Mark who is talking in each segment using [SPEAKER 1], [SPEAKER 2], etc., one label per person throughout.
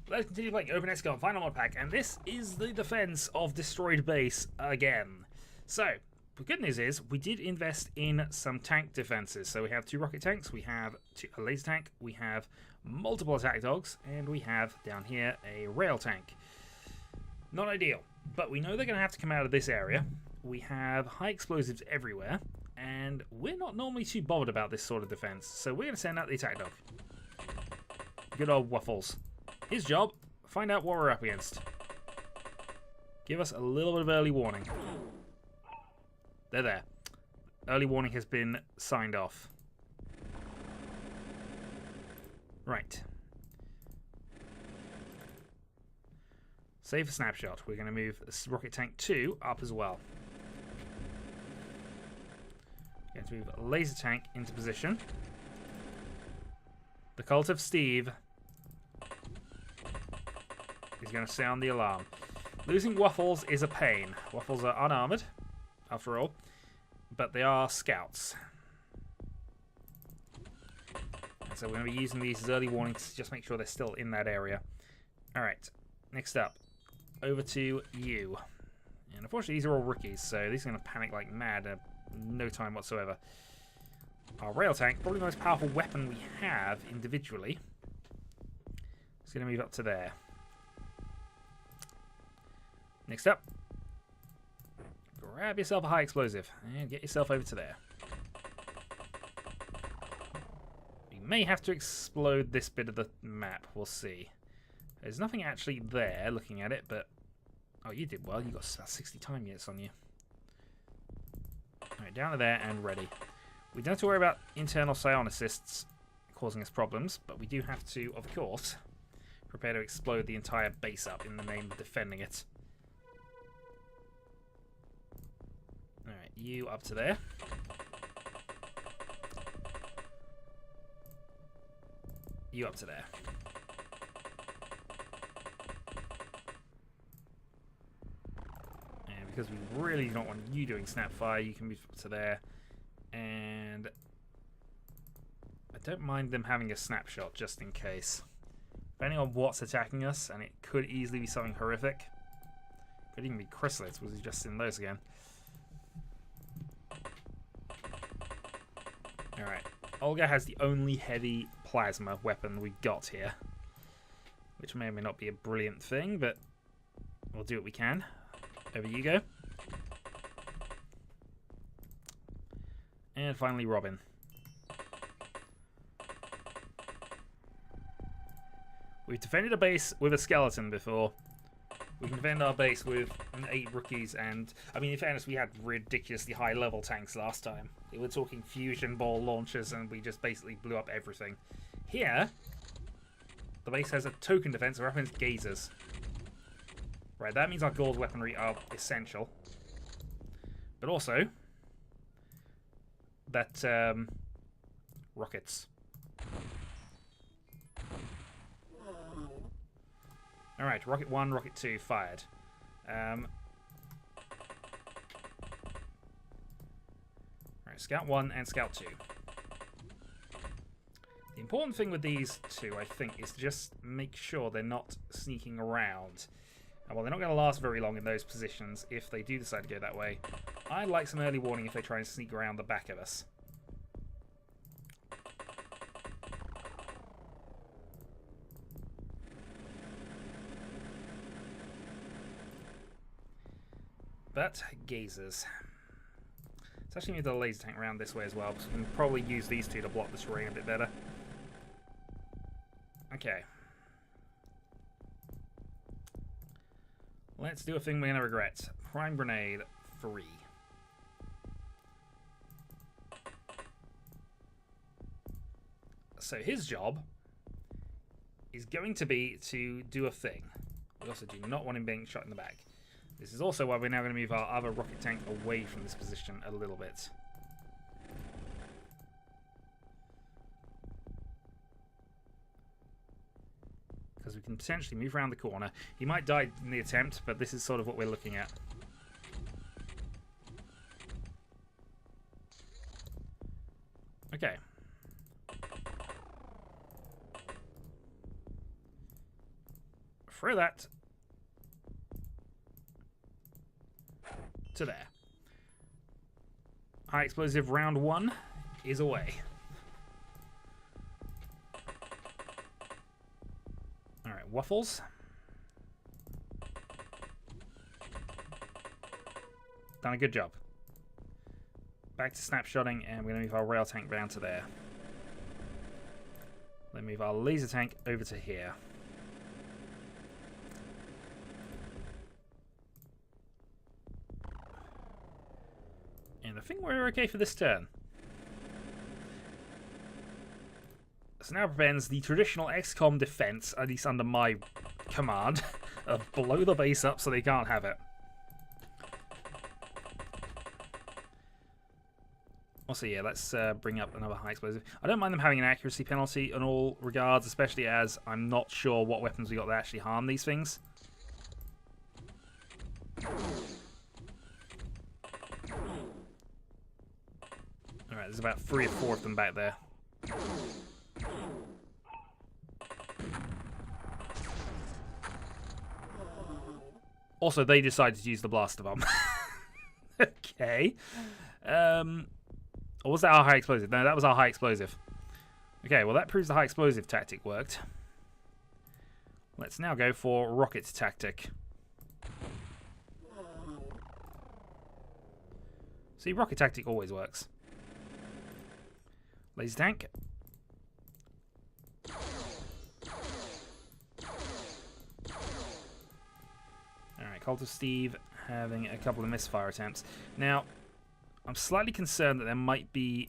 [SPEAKER 1] Let's continue playing Open XCOM Final Mod Pack, and this is the defense of destroyed base again. So, the good news is, we did invest in some tank defenses. So we have 2 rocket tanks, we have a laser tank, we have multiple attack dogs, and we have, down here, a rail tank. Not ideal, but we know they're going to have to come out of this area. We have high explosives everywhere, and we're not normally too bothered about this sort of defense. So we're going to send out the attack dog. Good old Waffles. His job, find out what we're up against. Give us a little bit of early warning. They're there. Early warning has been signed off. Right. Save for snapshot. We're going to move Rocket Tank 2 up as well. We're going to move Laser Tank into position. The Cult of Steve is going to sound the alarm. Losing Waffles is a pain. Waffles are unarmored, after all, but they are scouts. And so we're going to be using these as early warnings to just make sure they're still in that area. Alright, next up, over to you. And unfortunately these are all rookies, so these are going to panic like mad in no time whatsoever. Our rail tank, probably the most powerful weapon we have individually, is going to move up to there. Next up, grab yourself a high explosive and get yourself over to there. We may have to explode this bit of the map, we'll see. There's nothing actually there looking at it, but... Oh, you did well, you got about 60 time units on you. Alright, down to there and ready. We don't have to worry about internal psionicists causing us problems, but we do have to, of course, prepare to explode the entire base up in the name of defending it. Alright, you up to there. You up to there. And because we really don't want you doing snapfire, you can move up to there. And I don't mind them having a snapshot just in case. Depending on what's attacking us, and it could easily be something horrific. Could even be chrysalids, was he just in those again? Alright, Olga has the only heavy plasma weapon we've got here. Which may or may not be a brilliant thing, but we'll do what we can. Over you go. And finally Robin. We've defended a base with a skeleton before. We can defend our base with 8 rookies, and I mean, in fairness, we had ridiculously high level tanks last time. We're talking fusion ball launchers, and we just basically blew up everything. Here, the base has a token defense. We're up against gazers. Right, that means our gold weaponry are essential, but also that rockets. Alright, Rocket 1, Rocket 2 fired. Alright, Scout 1 and Scout 2. The important thing with these two, I think, is to just make sure they're not sneaking around. Well, they're not going to last very long in those positions if they do decide to go that way. I'd like some early warning if they try and sneak around the back of us. But gazers. Let's actually move the laser tank around this way as well, because we can probably use these two to block the terrain a bit better. Okay. Let's do a thing we're going to regret. Prime grenade 3. So his job is going to be to do a thing. We also do not want him being shot in the back. This is also why we're now going to move our other rocket tank away from this position a little bit. Because we can potentially move around the corner. He might die in the attempt, but this is sort of what we're looking at. Okay. throw that to there. High explosive round 1 is away. Alright, waffles. Done a good job. Back to snapshotting, and we're going to move our rail tank down to there. Then move our laser tank over to here. And I think we're okay for this turn. So now prevents the traditional XCOM defense, at least under my command, of blow the base up so they can't have it. Also, yeah, let's bring up another high explosive. I don't mind them having an accuracy penalty in all regards, especially as I'm not sure what weapons we got that actually harm these things. Alright, there's about 3 or 4 of them back there. Also, they decided to use the blaster bomb. Okay. Or was that our high explosive? No, that was our high explosive. Okay, well that proves the high explosive tactic worked. Let's now go for rocket tactic. See, rocket tactic always works. Laser tank. Alright, Cult of Steve having a couple of misfire attempts. Now, I'm slightly concerned that there might be...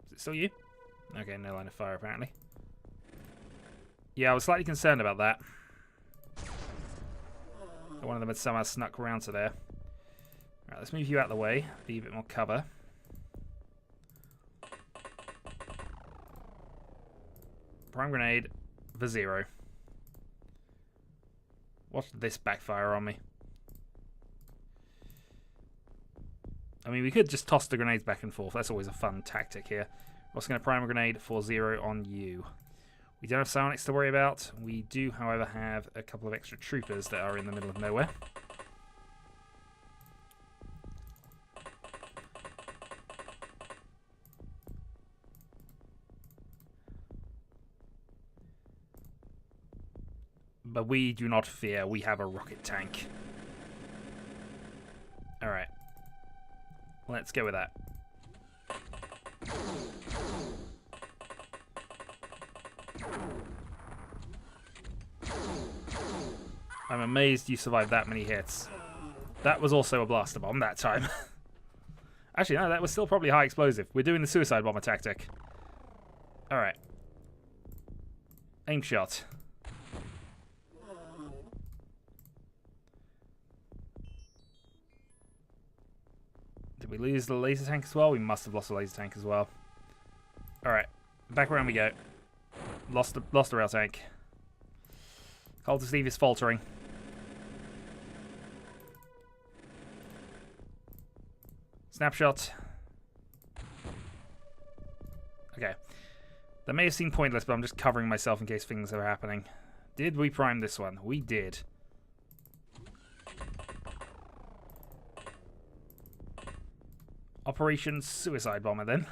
[SPEAKER 1] Is it still you? Okay, no line of fire apparently. Yeah, I was slightly concerned about that. That one of them had somehow snuck around to there. Alright, let's move you out of the way. Be a bit more cover. Prime grenade for 0. Watch this backfire on me. I mean, we could just toss the grenades back and forth. That's always a fun tactic here. We're also going to prime a grenade for 0 on you. We don't have psionics to worry about. We do, however, have a couple of extra troopers that are in the middle of nowhere. But we do not fear. We have a rocket tank. Alright. Let's go with that. I'm amazed you survived that many hits. That was also a blaster bomb that time. Actually, no, that was still probably high explosive. We're doing the suicide bomber tactic. Alright. Aim shot. Did we lose the laser tank as well? We must have lost the laser tank as well. Alright. Back around we go. Lost the rail tank. Cult of Steve is faltering. Snapshot. Okay. That may have seemed pointless, but I'm just covering myself in case things are happening. Did we prime this one? We did. Operation Suicide Bomber, then.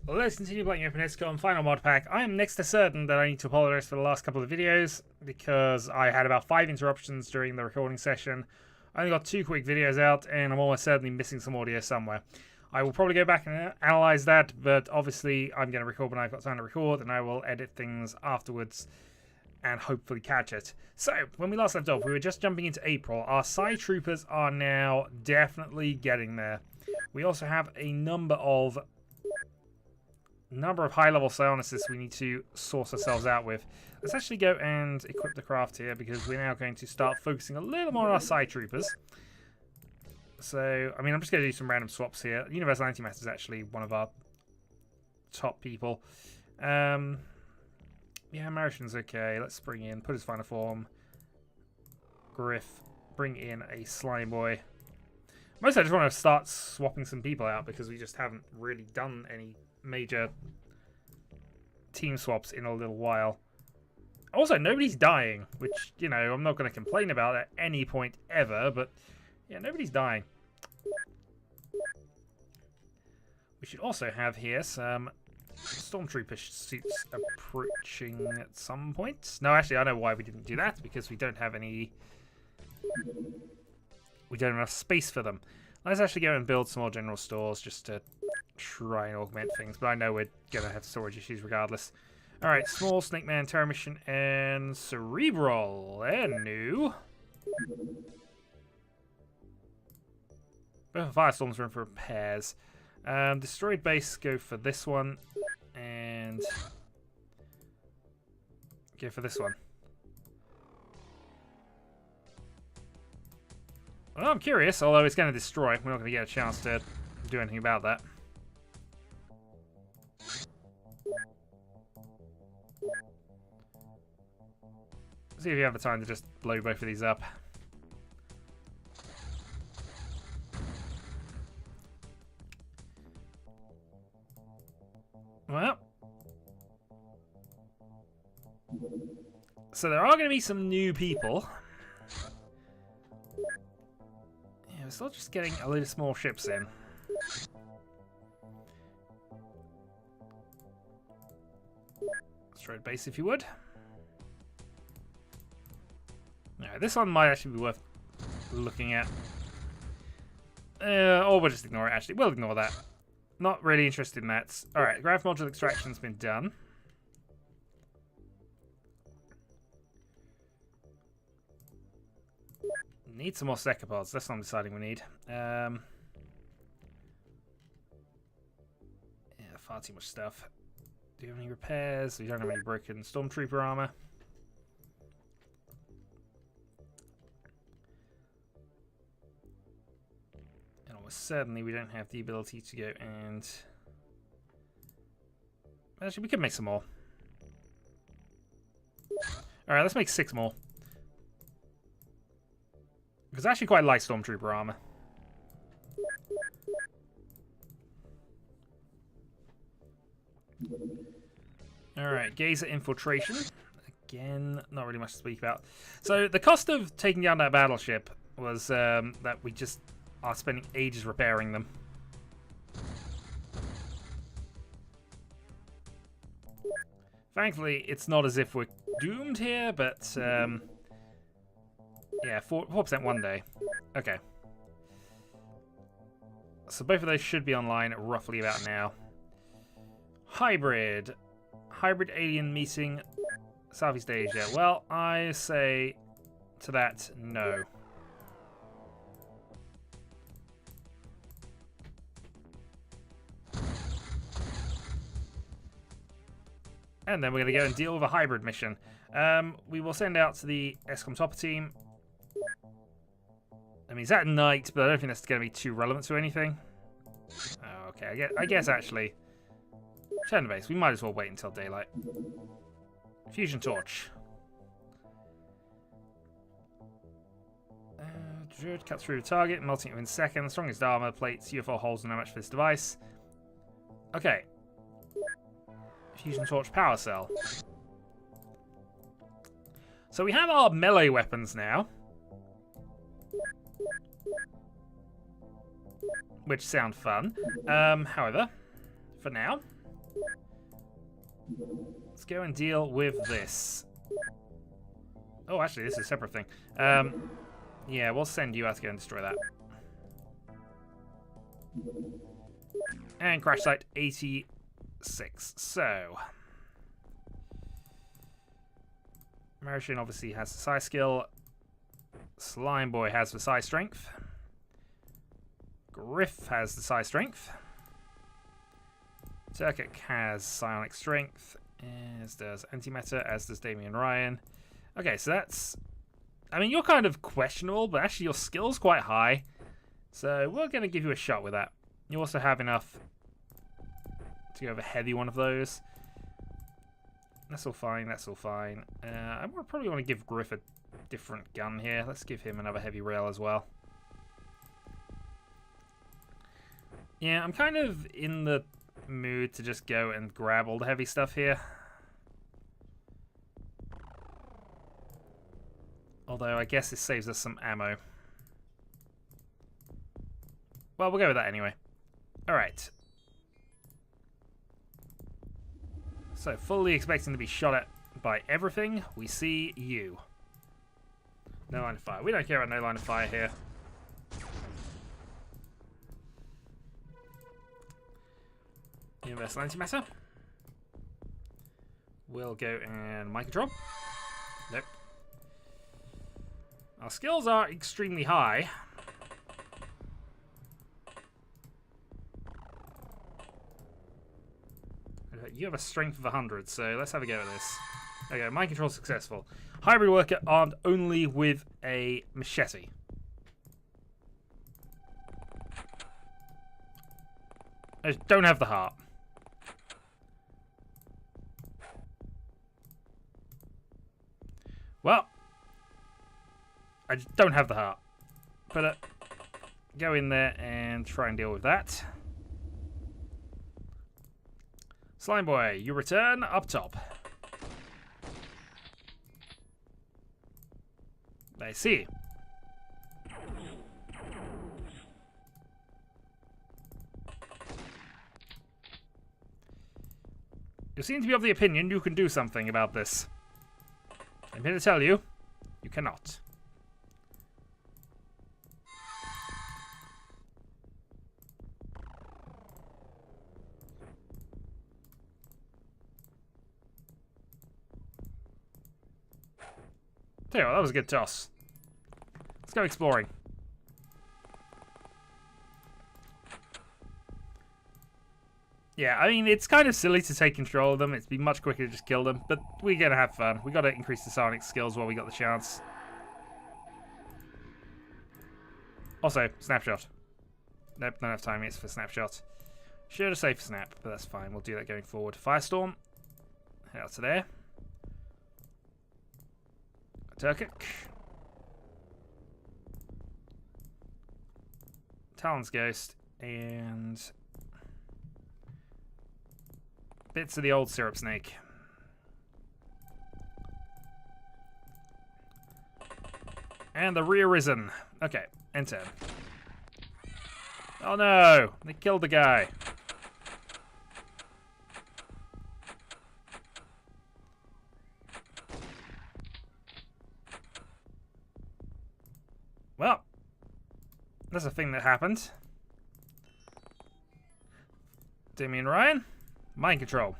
[SPEAKER 1] let's continue playing Open XCOM Final Mod Pack. I am next to certain that I need to apologize for the last couple of videos because I had about 5 interruptions during the recording session. I only got 2 quick videos out, and I'm almost certainly missing some audio somewhere. I will probably go back and analyze that, but obviously I'm going to record when I've got time to record, and I will edit things afterwards and hopefully catch it. So, when we last left off, we were just jumping into April. Our Psy Troopers are now definitely getting there. We also have a number of high-level psionists we need to source ourselves out with. Let's actually go and equip the craft here, because we're now going to start focusing a little more on our Psy Troopers. So, I mean, I'm just going to do some random swaps here. Universal Antimatter is actually one of our top people. Yeah, Martian's okay. Let's bring in, put his final form. Griff, bring in a Slime Boy. Mostly I just want to start swapping some people out because we just haven't really done any major team swaps in a little while. Also, nobody's dying, which, you know, I'm not going to complain about at any point ever, but yeah, nobody's dying. We should also have here some Stormtrooper suits approaching at some point. No, actually, I know why we didn't do that, because we don't have any... We don't have enough space for them. Let's actually go and build some more general stores just to try and augment things, but I know we're going to have storage issues regardless. Alright, Small, Snake Man, Terror Mission, and Cerebral. They're new. Both Firestorms are in for repairs. Destroyed Base, go for this one. And go for this one. Well, I'm curious, although it's going to destroy. We're not going to get a chance to do anything about that. See if you have the time to just blow both of these up. Well. So there are going to be some new people. Yeah, we're still just getting a load of small ships in. Destroyed base, if you would. Alright, this one might actually be worth looking at. Or we'll just ignore it, actually. We'll ignore that. Not really interested in that. Alright, Graph Module Extraction's been done. Need some more Secapods. That's what I'm deciding we need. Yeah, far too much stuff. Do you have any repairs? We don't have any broken Stormtrooper armor. And almost certainly we don't have the ability to go and... Actually, we could make some more. Alright, let's make 6 more. Because I actually quite like Stormtrooper armor. Alright, Gazer Infiltration. Again, not really much to speak about. So, the cost of taking down that battleship was that we just are spending ages repairing them. Thankfully, it's not as if we're doomed here, but... yeah, 4% one day. Okay. So both of those should be online roughly about now. Hybrid. Hybrid alien meeting Southeast Asia. Well, I say to that, no. And then we're going to go and deal with a hybrid mission. We will send out to the XCOM Topper team. I mean, it's at night, but I don't think that's going to be too relevant to anything. Oh, okay, I guess actually. Turn the base. We might as well wait until daylight. Fusion Torch. Cut through the target, melting it within seconds. Strongest armor, plates, UFO holes, no match for this device. Okay. Fusion Torch power cell. So we have our melee weapons now. Which sound fun. However, for now, Let's go and deal with this. Oh, actually, this is a separate thing. Yeah, we'll send you out to go and destroy that. And crash site 86. So, Martian obviously has the psi skill. Slime Boy has the psi strength. Griff has the psi strength. Turkic has psionic strength, as does Antimatter, as does Damien Ryan. Okay, so that's... I mean, you're kind of questionable, but actually your skill's quite high. So we're going to give you a shot with that. You also have enough to go over heavy one of those. That's all fine, that's all fine. I probably want to give Griff a different gun here. Let's give him another heavy rail as well. Yeah, I'm kind of in the mood to just go and grab all the heavy stuff here. Although I guess this saves us some ammo. Well, we'll go with that anyway. Alright. So, fully expecting to be shot at by everything, we see you. No line of fire. We don't care about no line of fire here. Universal Antimatter. We'll go and mind control. Nope. Our skills are extremely high. You have a strength of 100, so let's have a go at this. Okay, mind control successful. Hybrid worker armed only with a machete. I just don't have the heart. Well, I just don't have the heart. But go in there and try and deal with that. Slime Boy, you return up top. I see. You seem to be of the opinion you can do something about this. I'm here to tell you, you cannot. Tell you what, that was a good toss. Let's go exploring. Yeah, I mean, it's kind of silly to take control of them. It'd be much quicker to just kill them, but we're gonna have fun. We gotta increase the psionic skills while we got the chance. Also, snapshot. Nope, not enough time is for snapshot. Should have saved for snap, but that's fine. We'll do that going forward. Firestorm. Head out to there. Turkic. Talon's Ghost. And bits of the old Syrup Snake. And the Rearisen. Okay, enter. Oh no! They killed the guy. Well, that's a thing that happened. Damien Ryan, mind control.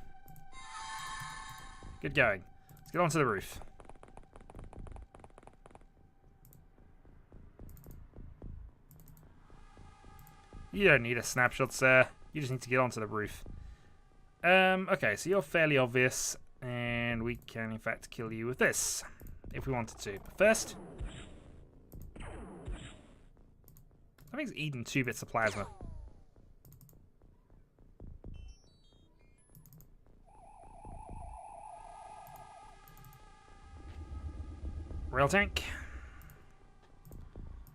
[SPEAKER 1] Good going. Let's get onto the roof. You don't need a snapshot, sir. You just need to get onto the roof. Okay, so you're fairly obvious, and we can, in fact, kill you with this, if we wanted to. But first, I think he's eaten 2 bits of plasma. Rail tank.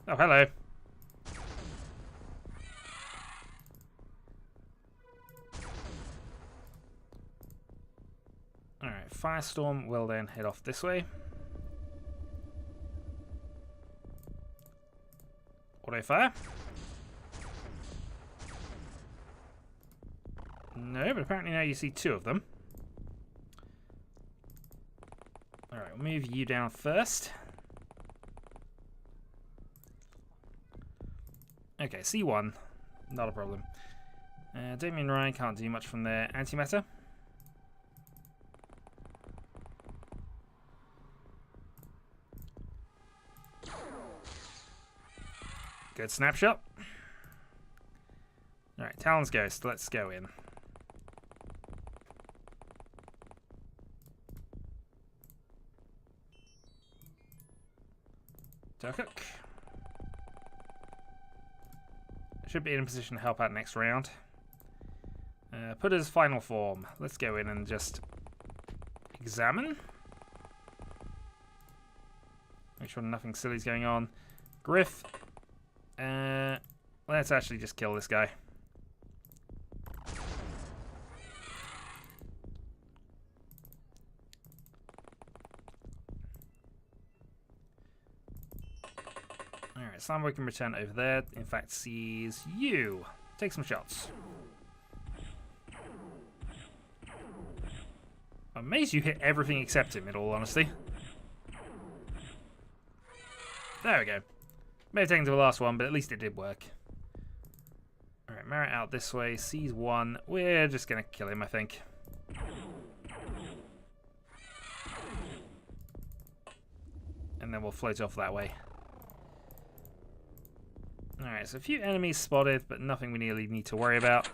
[SPEAKER 1] Oh, hello. Alright, Firestorm will then head off this way. Auto fire. No, but apparently now you see 2 of them. Alright, we'll move you down first. Okay, C1. Not a problem. Damien Ryan can't do much from there. Antimatter. Good snapshot. Alright, Talon's Ghost. Let's go in. Turkuk. Should be in a position to help out next round. Put his final form. Let's go in and just examine. Make sure nothing silly's going on. Griff. Let's actually just kill this guy. Alright, Slamboy can return over there. In fact, sees you. Take some shots. I'm amazed you hit everything except him, in all honesty. There we go. May have taken to the last one, but at least it did work. Alright, Marit out this way. Sees 1. We're just going to kill him, I think. And then we'll float off that way. Alright, so a few enemies spotted, but nothing we really need to worry about.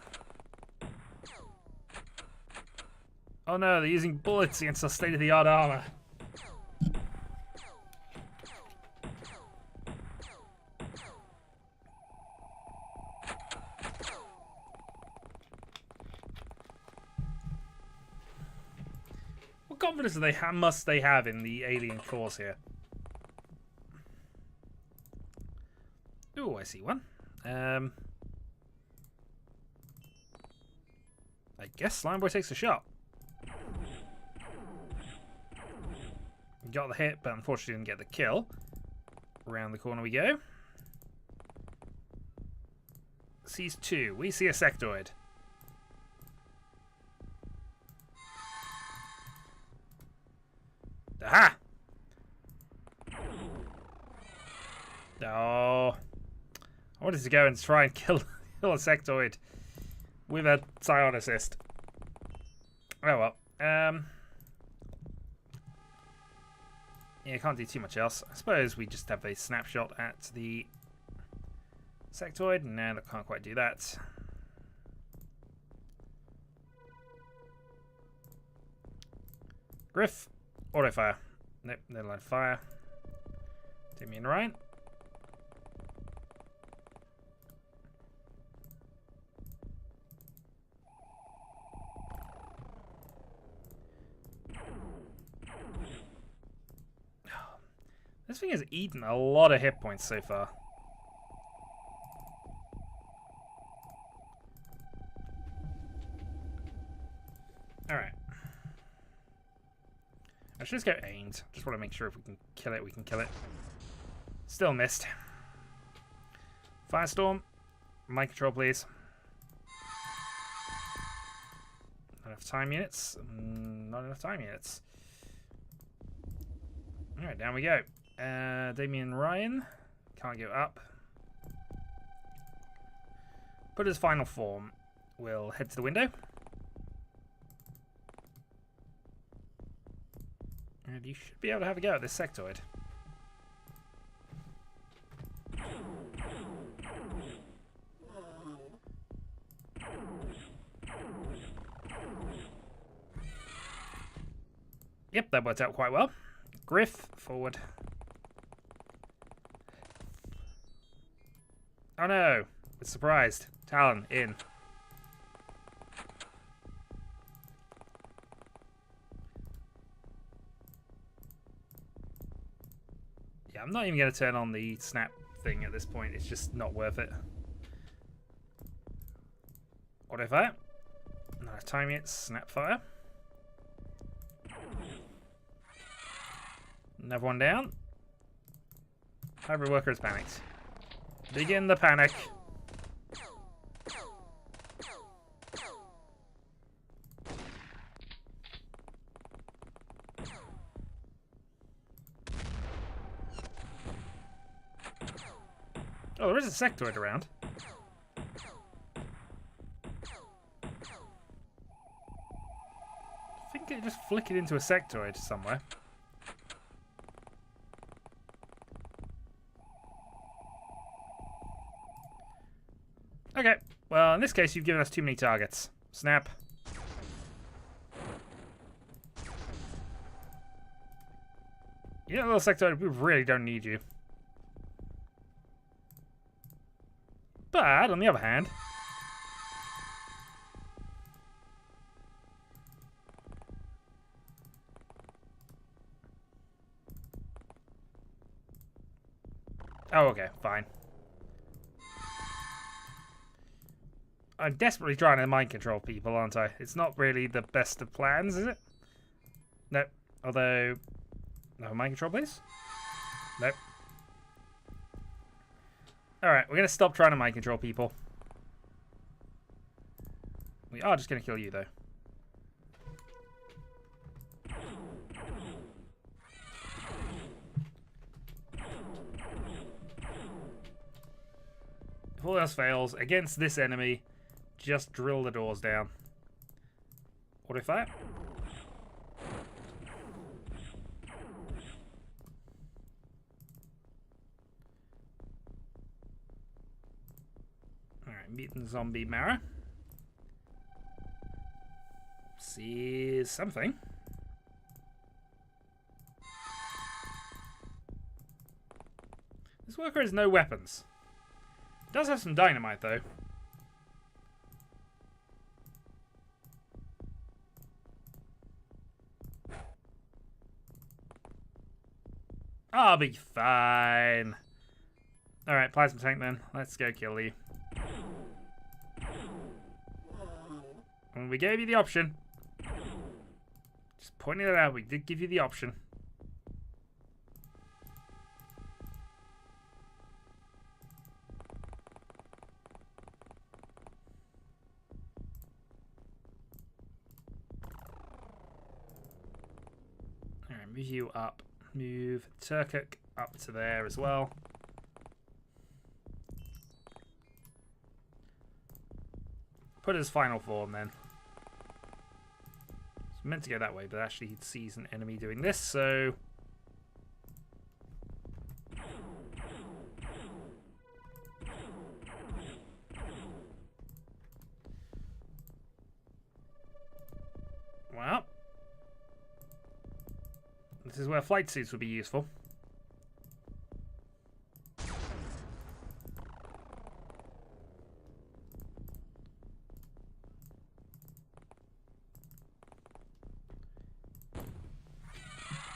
[SPEAKER 1] Oh no, they're using bullets against our state-of-the-art armor. What confidence must they have in the alien cause here? Ooh, I see one. I guess Slimeboy takes a shot. Got the hit, but unfortunately didn't get the kill. Around the corner we go. Sees 2. We see a sectoid. Aha! Oh. I wanted to go and try and kill a sectoid with a Scion assist. Oh well. Yeah, can't do too much else. I suppose we just have a snapshot at the sectoid. No, that can't quite do that. Griff. Auto fire. Nope, no line of fire. Damien Ryan. This thing has eaten a lot of hit points so far. Alright. I should just go aimed. Just want to make sure if we can kill it, we can kill it. Still missed. Firestorm. Mind control, please. Not enough time units. Not enough time units. Alright, down we go. Damien Ryan. Can't go up. Put his final form. We'll head to the window. And you should be able to have a go at this sectoid. Yep, that worked out quite well. Griff, forward. Oh no, it's surprised. Talon, in. Yeah, I'm not even going to turn on the snap thing at this point. It's just not worth it. Auto fire. Not time yet. Snap fire. Another one down. Hybrid worker is panicked. Begin the panic. Oh, there is a sectoid around. I think it just flickered into a sectoid somewhere. Okay, well, in this case, you've given us too many targets. Snap. You know, little sectoid, we really don't need you. But, on the other hand... Oh, okay, fine. I'm desperately trying to mind control people, aren't I? It's not really the best of plans, is it? Nope. Although... No, mind control, please? Nope. Alright, we're going to stop trying to mind control people. We are just going to kill you, though. If all else fails, against this enemy, just drill the doors down. Auto fire. Alright, mutant zombie Mara. Sees something. This worker has no weapons. Does have some dynamite, though. I'll be fine. Alright, plasma tank then. Let's go kill you. And we gave you the option. Just pointing it out, we did give you the option. Alright, move you up. Move Turkuk up to there as well. Put his final form then. It's meant to go that way, but actually he sees an enemy doing this, so... Well... This is where flight suits would be useful.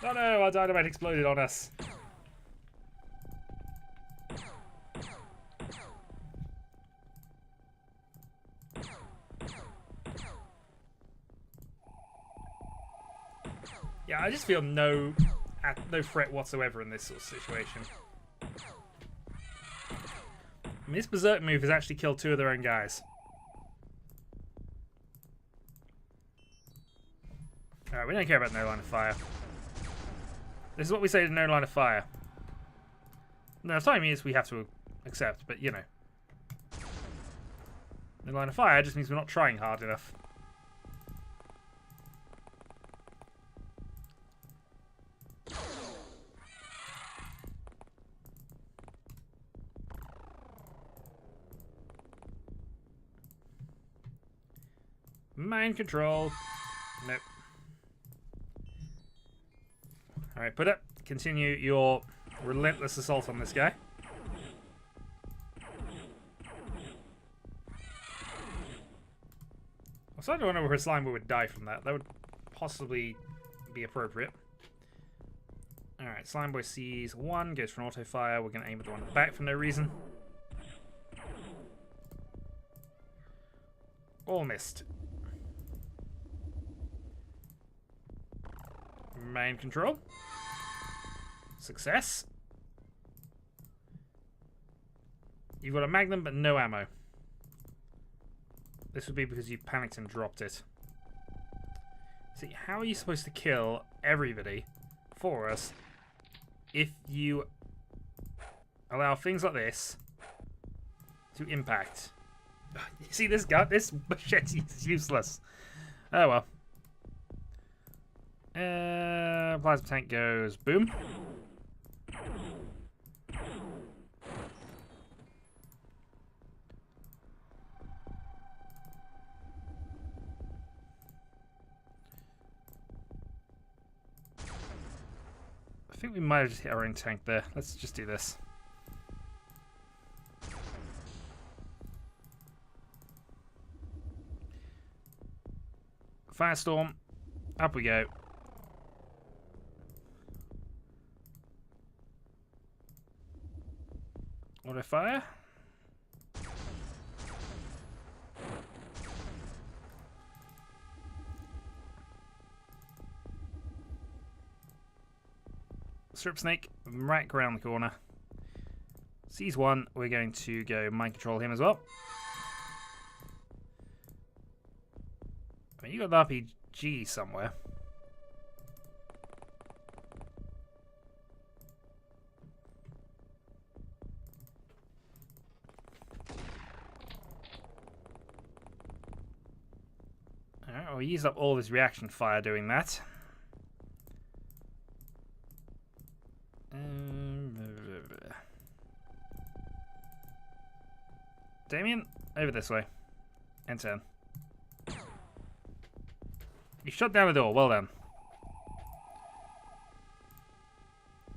[SPEAKER 1] Oh no, our dynamite exploded on us. Yeah, I just feel no threat whatsoever in this sort of situation. I mean, this berserk move has actually killed 2 of their own guys. Alright, we don't care about no line of fire. This is what we say to no line of fire. No, time means we have to accept, but you know. No line of fire just means we're not trying hard enough. Mind control. Nope. Alright, put it. Continue your relentless assault on this guy. I'm starting to wonder where Slimeboy would die from that. That would possibly be appropriate. Alright, Slimeboy sees 1, goes for an auto fire. We're going to aim at the one at the back for no reason. All missed. Main control. Success. You've got a magnum but no ammo. This would be because you panicked and dropped it. See, how are you supposed to kill everybody for us if you allow things like this to impact. You see this gun? This machete is useless. Oh well. Plasma tank goes boom. I think we might have just hit our own tank there. Let's just do this. Firestorm. Up we go. Auto fire. Strip Snake, right around the corner. Sees one, we're going to go mind control him as well. I mean, you got the RPG somewhere. Alright, well, we used up all of his reaction fire doing that. Damien, over this way. And 10. You shut down the door. Well done.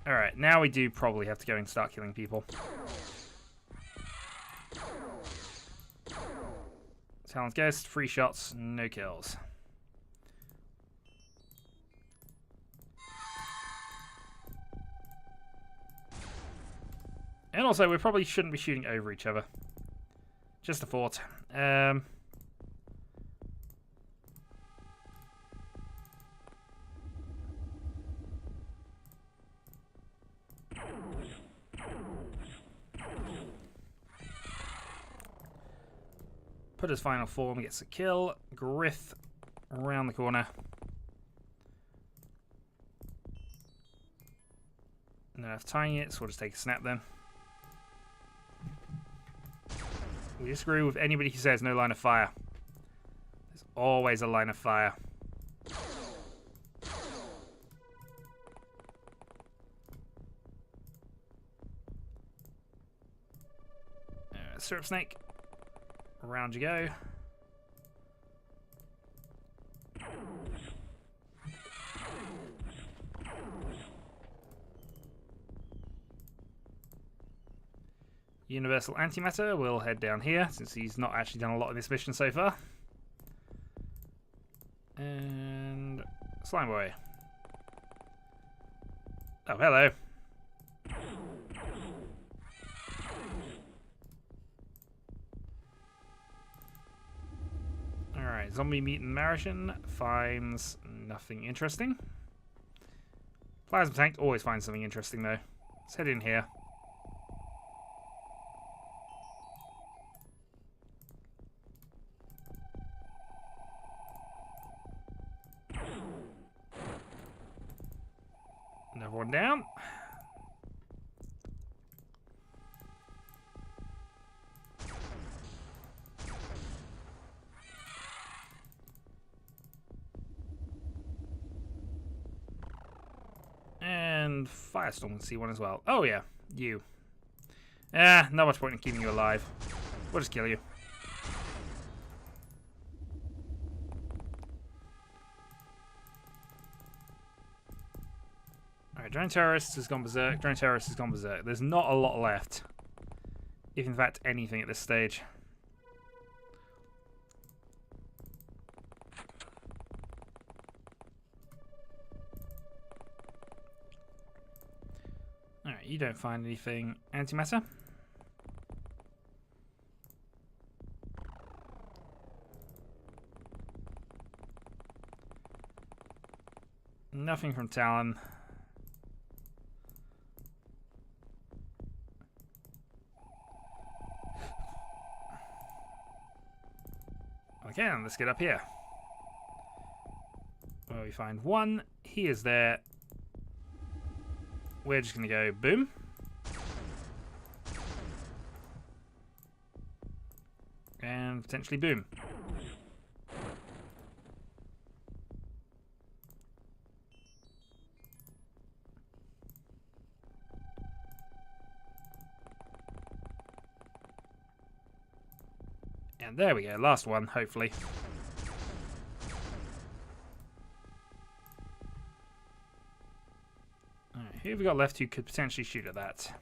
[SPEAKER 1] Alright, now we do probably have to go and start killing people. Talon's Ghost, 3 shots, no kills. And also, we probably shouldn't be shooting over each other. Just a thought. Put his final form, gets a kill. Griff around the corner. No enough tying it, so we'll just take a snap then. We disagree with anybody who says no line of fire. There's always a line of fire. Syrup Snake. Around you go. Universal Antimatter will head down here, since he's not actually done a lot of this mission so far. And Slime Boy. Oh, hello. Alright, Zombie Mutant Martian finds nothing interesting. Plasma Tank always finds something interesting though. Let's head in here. Another one down. And Firestorm can see one as well. Oh yeah, you. Not much point in keeping you alive. We'll just kill you. Alright, Drone Terrorist has gone berserk. Drone Terrorist has gone berserk. There's not a lot left. If in fact anything at this stage. Alright, you don't find anything antimatter. Nothing from Talon. Okay, let's get up here. Where we find one. He is there. We're just going to go boom. And potentially boom. And there we go, last one, hopefully. Alright, who have we got left who could potentially shoot at that?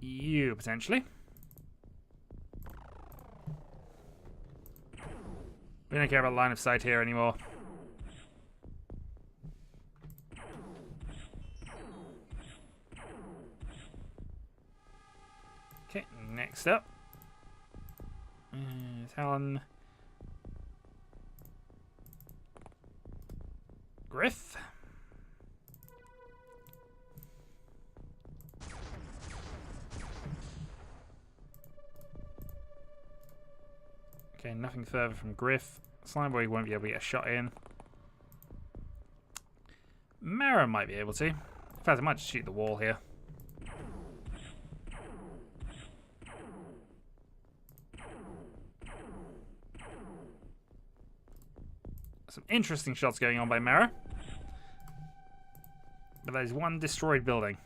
[SPEAKER 1] You, potentially. We don't care about line of sight here anymore. Okay, next up. Talon. Griff. Okay, nothing further from Griff. Slimeboy won't be able to get a shot in. Mara might be able to. In fact, I might just shoot the wall here. Some interesting shots going on by Mara. But there's one destroyed building.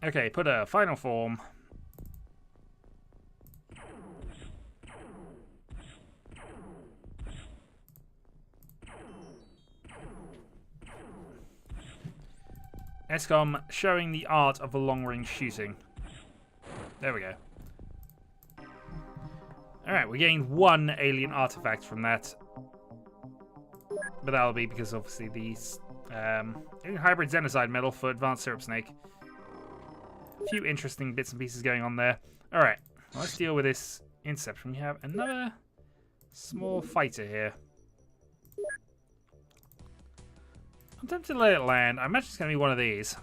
[SPEAKER 1] Okay, put a final form. XCOM showing the art of the long-range shooting. There we go. Alright, we gained one alien artifact from that. But that'll be because obviously these hybrid xenocide medal for advanced syrup snake. A few interesting bits and pieces going on there. Alright, let's deal with this interception. We have another small fighter here. I'm tempted to let it land. I imagine it's going to be one of these.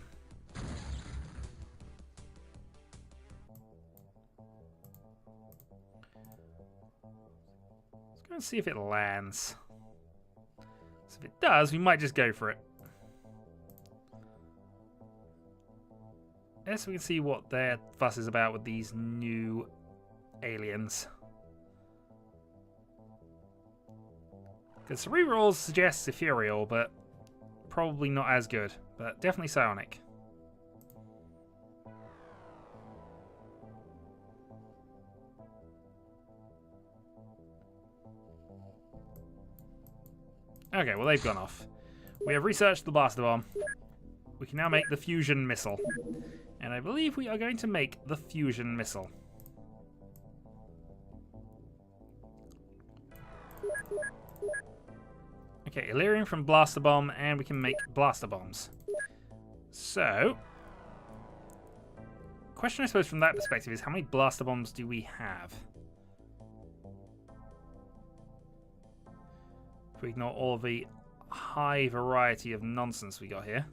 [SPEAKER 1] Let's go and see if it lands. So if it does, we might just go for it. Yes, we can see what their fuss is about with these new aliens. Because Cerebrals suggests ethereal, but probably not as good. But definitely psionic. Okay, well they've gone off. We have researched the blaster bomb. We can now make the fusion missile. And I believe we are going to make the fusion missile. Okay, Illyrium from blaster bomb, and we can make blaster bombs. So, question I suppose from that perspective is how many blaster bombs do we have? If we ignore all the high variety of nonsense we got here.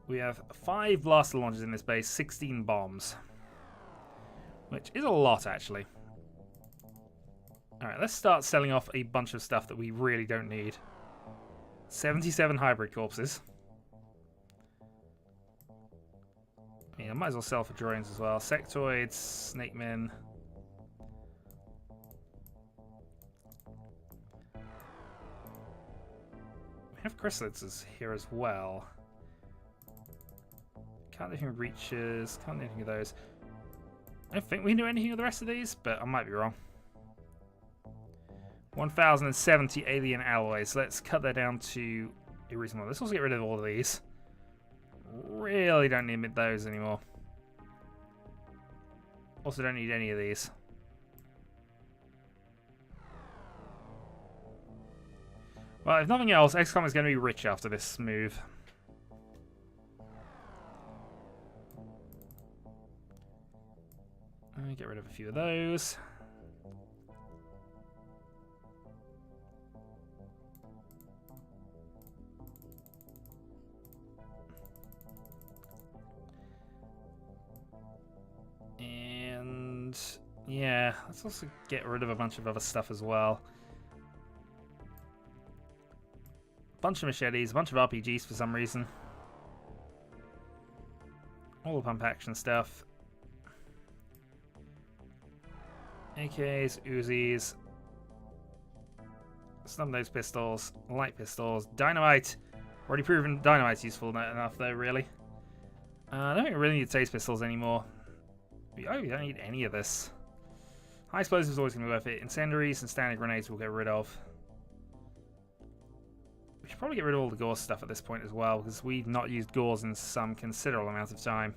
[SPEAKER 1] We have 5 blaster launchers in this base, 16 bombs. Which is a lot, actually. Alright, let's start selling off a bunch of stuff that we really don't need. 77 hybrid corpses. I mean, I might as well sell for drones as well. Sectoids, snake men. We have chrysalids here as well. Can't do anything with breaches, can't do anything with those. I don't think we can do anything with the rest of these, but I might be wrong. 1,070 alien alloys. Let's cut that down to a reasonable. Let's also get rid of all of these. Really don't need those anymore. Also don't need any of these. Well, if nothing else, XCOM is going to be rich after this move. Get rid of a few of those. And Yeah, let's also get rid of a bunch of other stuff as well. A bunch of machetes, a bunch of RPGs for some reason. All the pump action stuff. AKs, Uzis. Some of those pistols, light pistols, dynamite. Already proven dynamite's useful enough though, really. I don't think we really need taste pistols anymore. We don't need any of this. High explosives is always going to be worth it. Incendiaries and standard grenades we'll get rid of. We should probably get rid of all the gauze stuff at this point as well, because we've not used gauze in some considerable amount of time.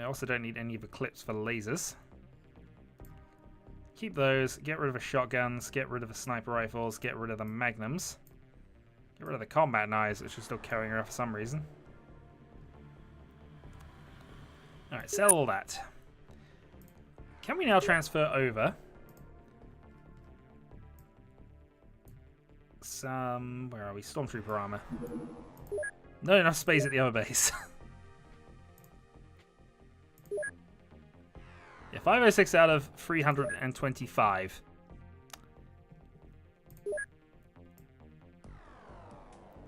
[SPEAKER 1] Also don't need any of the clips for lasers. Keep those, get rid of the shotguns, get rid of the sniper rifles, get rid of the magnums. Get rid of the combat knives, which are still carrying around for some reason. Alright, sell all that. Can we now transfer over some... where are we? Stormtrooper armor. Not enough space at the other base. Yeah, 506 out of 325.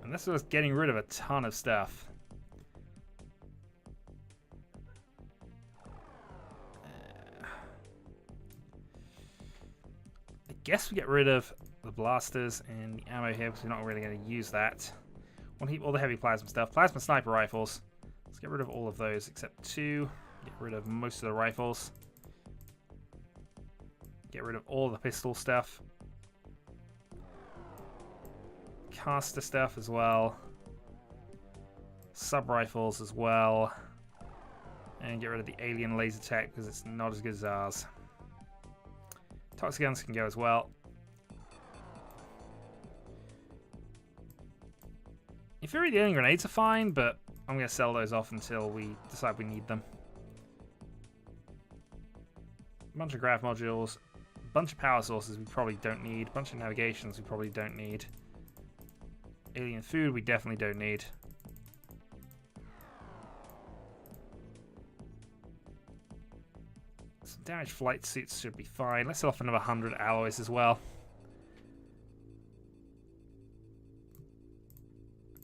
[SPEAKER 1] And this was getting rid of a ton of stuff. I guess we get rid of the blasters and the ammo here because we're not really going to use that. Want to keep all the heavy plasma stuff. Plasma sniper rifles. Let's get rid of all of those except 2. Get rid of most of the rifles. Get rid of all the pistol stuff. Caster stuff as well. Sub-rifles as well. And get rid of the alien laser tech because it's not as good as ours. Toxic guns can go as well. In theory, the alien grenades are fine, but I'm going to sell those off until we decide we need them. A bunch of grav modules. A bunch of power sources we probably don't need. A bunch of navigations we probably don't need. Alien food we definitely don't need. Some damaged flight suits should be fine. Let's sell off another 100 alloys as well.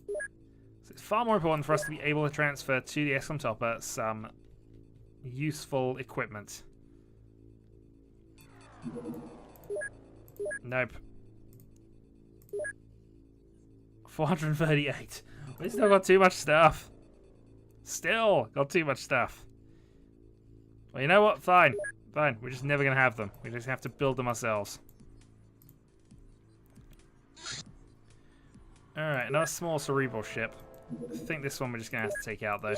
[SPEAKER 1] So it's far more important for us to be able to transfer to the XCOM Topper some useful equipment. Nope. 438. We still got too much stuff. Still got too much stuff. Well, you know what? Fine. Fine. We're just never going to have them. We just have to build them ourselves. Alright, another small cerebral ship. I think this one we're just going to have to take out, though.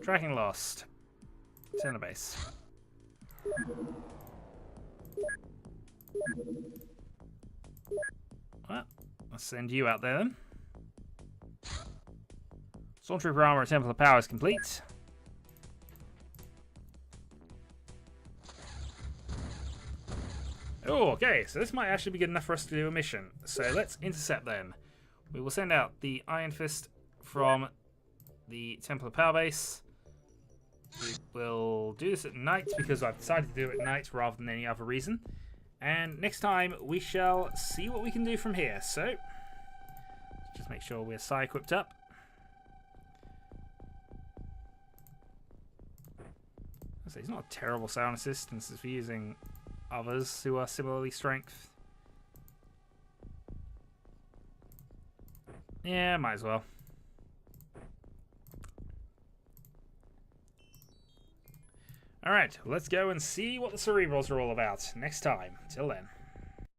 [SPEAKER 1] Tracking lost. Turn the base. Well, I'll send you out there then. Stormtrooper armor at Temple of Power is complete. Oh, okay, so this might actually be good enough for us to do a mission. So let's intercept then. We will send out the Iron Fist from the Temple of Power base. We will do this at night because I've decided to do it at night rather than any other reason. And next time we shall see what we can do from here. So, just make sure we're psi equipped up. So he's not a terrible sound assistance if we're using others who are similarly strength. Yeah, might as well. Alright, let's go and see what the Cerebrals are all about next time. Till then.